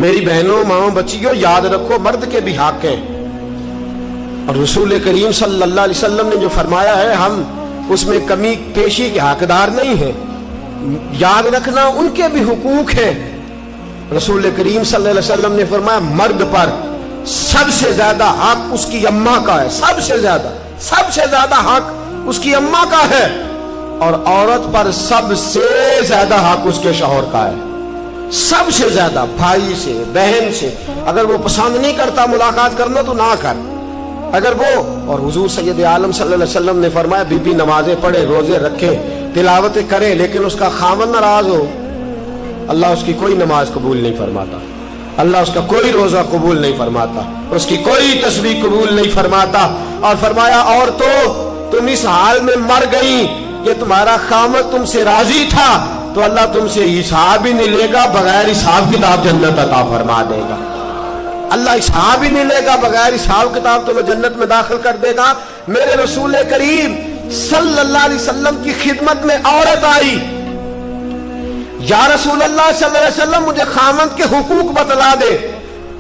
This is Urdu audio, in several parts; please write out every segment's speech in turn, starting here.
میری بہنوں ماؤں بچیوں یاد رکھو مرد کے بھی حق ہیں، اور رسول کریم صلی اللہ علیہ وسلم نے جو فرمایا ہے ہم اس میں کمی پیشی کے حقدار نہیں ہیں، یاد رکھنا ان کے بھی حقوق ہیں۔ رسول کریم صلی اللہ علیہ وسلم نے فرمایا مرد پر سب سے زیادہ حق اس کی اماں کا ہے، سب سے زیادہ حق اس کی اماں کا ہے، اور عورت پر سب سے زیادہ حق اس کے شوہر کا ہے، سب سے زیادہ، بھائی سے بہن سے۔ اگر وہ پسند نہیں کرتا ملاقات کرنا تو نہ کر، اگر وہ، اور حضور سید عالم صلی اللہ علیہ وسلم نے فرمایا بی بی نمازیں پڑھے، روزے رکھے، تلاوتیں کرے، لیکن اس کا خاوند ناراض ہو، اللہ اس کی کوئی نماز قبول نہیں فرماتا، اللہ اس کا کوئی روزہ قبول نہیں فرماتا، اس کی کوئی تسبیح قبول نہیں فرماتا۔ اور فرمایا عورتوں تم اس حال میں مر گئی کہ تمہارا خاوند تم سے راضی تھا تو اللہ تم سے حساب ہی نہیں لے گا، بغیر حساب کتاب جنت عطا فرما دے گا، اللہ حساب ہی نہیں لے گا، بغیر حساب کتاب تمہیں جنت میں داخل کر دے گا۔ میرے رسول کریم صلی اللہ علیہ وسلم کی خدمت میں عورت آئی، یا رسول اللہ صلی اللہ علیہ وسلم مجھے خاوند کے حقوق بتلا دے،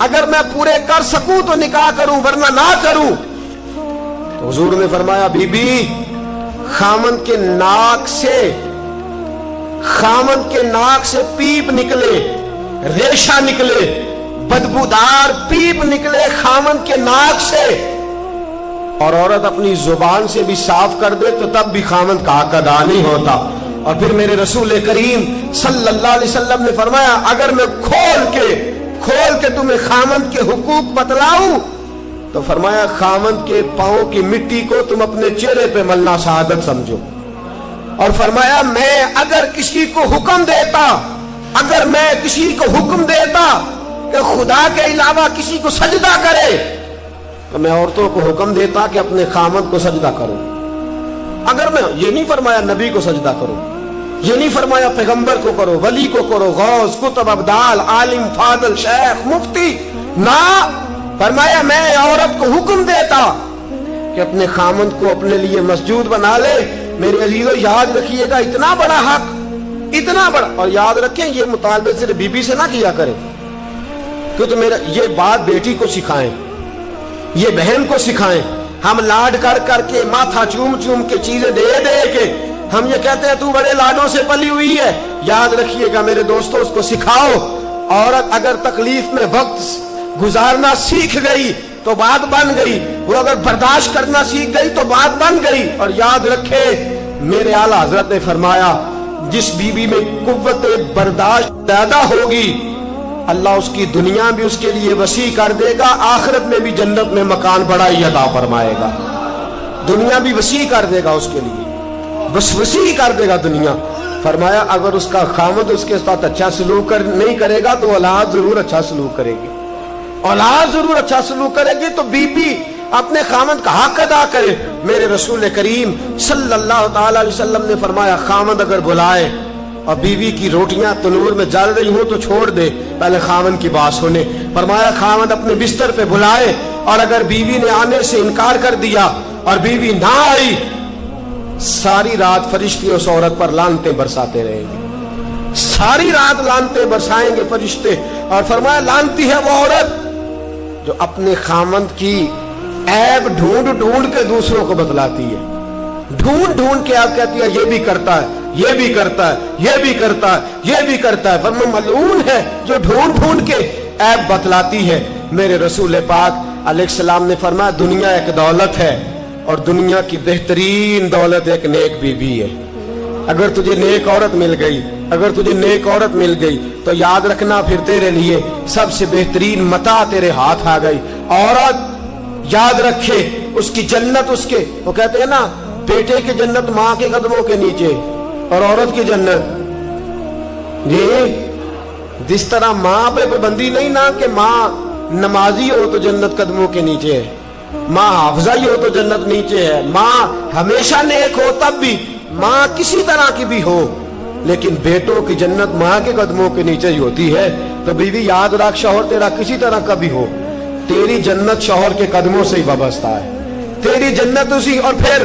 اگر میں پورے کر سکوں تو نکاح کروں ورنہ نہ کروں۔ تو حضور نے فرمایا بی بی خاوند کے ناک سے پیپ نکلے، ریشہ نکلے، بدبودار پیپ نکلے خاوند کے ناک سے، اور عورت اپنی زبان سے بھی صاف کر دے تو تب بھی خاوند کا حق ادا نہیں ہوتا۔ اور پھر میرے رسول کریم صلی اللہ علیہ وسلم نے فرمایا اگر میں کھول کے تمہیں خاوند کے حقوق بتلاؤں تو فرمایا خاوند کے پاؤں کی مٹی کو تم اپنے چہرے پہ ملنا شہادت سمجھو، اور فرمایا میں اگر کسی کو حکم دیتا کہ خدا کے علاوہ کسی کو سجدہ کرے تو میں عورتوں کو حکم دیتا کہ اپنے خاوند کو سجدہ کرو۔ اگر میں یہ نہیں فرمایا نبی کو سجدہ کرو، یہ نہیں فرمایا پیغمبر کو کرو، ولی کو کرو، غوث، کتب، ابدال، عالم، فاضل، شیخ، مفتی، نہ، فرمایا میں عورت کو حکم دیتا کہ اپنے خاوند کو اپنے لیے مسجود بنا لے۔ میرے عزیزو یاد رکھیے گا اتنا بڑا حق، اتنا بڑا، اور یاد رکھیں یہ مطالبے صرف بی بی سے نہ کیا کرے، کیونکہ میرا یہ بات بیٹی کو سکھائیں، یہ بہن کو سکھائیں۔ ہم لاڈ کر کے ماتھا چوم کے چیزیں دے کے ہم یہ کہتے ہیں تو بڑے لاڈوں سے پلی ہوئی ہے۔ یاد رکھیے گا میرے دوستوں اس کو سکھاؤ، عورت اگر تکلیف میں وقت گزارنا سیکھ گئی تو بات بن گئی، وہ اگر برداشت کرنا سیکھ گئی تو بات بن گئی۔ اور یاد رکھے میرے اعلیٰ حضرت نے فرمایا جس بیوی میں قوت برداشت زیادہ ہوگی اللہ اس کی دنیا بھی اس کے لیے وسیع کر دے گا، آخرت میں بھی جنت میں مکان بڑا ہی عطا فرمائے گا، دنیا بھی وسیع کر دے گا اس کے لیے، بس وسیع کر دے گا دنیا۔ فرمایا اگر اس کا خاوند اس کے ساتھ اچھا سلوک نہیں کرے گا تو اولاد ضرور اچھا سلوک کرے گی، اولاد ضرور اچھا سلوک کرے گی، تو بی بی اپنے خاوند کا حق ادا کرے۔ میرے رسول کریم صلی اللہ تعالی علیہ وسلم نے فرمایا خاوند اگر بلائے اور بیوی کی روٹیاں تنور میں جل رہی ہوں تو چھوڑ دے، پہلے خاوند کی بات سنے۔ فرمایا خاوند اپنے بستر پہ بلائے اور اگر بیوی نے آنے سے انکار کر دیا اور بیوی نہ آئی، ساری رات فرشتے اس عورت پر لعنتیں برساتے رہیں گے، ساری رات لعنتیں برسائیں گے فرشتے۔ اور فرمایا لعنتی ہے وہ عورت جو اپنے خاوند کی عیب ڈھونڈ کے دوسروں کو بتلاتی ہے، ڈھونڈ کے آپ کہتی ہے یہ بھی کرتا ہے، یہ بھی کرتا ہے، یہ بھی کرتا ہے، یہ بھی کرتا ہے۔ فرمایا ملعون ہے جو ڈھونڈ کے عیب بتلاتی ہے۔ میرے رسول پاک علیہ السلام نے فرمایا دنیا ایک دولت ہے اور دنیا کی بہترین دولت ایک نیک بیوی ہے۔ اگر تجھے نیک عورت مل گئی تو یاد رکھنا پھر تیرے لیے سب سے بہترین متاع تیرے ہاتھ آ گئی۔ عورت یاد رکھے اس کی جنت اس کے، وہ کہتے ہیں نا بیٹے کی جنت ماں کے قدموں کے نیچے، اور عورت کی جنت جی جس طرح ماں پہ پابندی نہیں نا کہ ماں نمازی ہو تو جنت قدموں کے نیچے ہے، ماں حافظہ ہی ہو تو جنت نیچے ہے، ماں ہمیشہ نیک ہو تب بھی، ماں کسی طرح کی بھی ہو لیکن بیٹوں کی جنت ماں کے قدموں کے نیچے ہی ہوتی ہے۔ تو بیوی یاد رکھ شوہر تیرا کسی طرح کا بھی ہو، تیری جنت شوہر کے قدموں سے ہی وابستہ ہے، تیری جنت اسی۔ اور پھر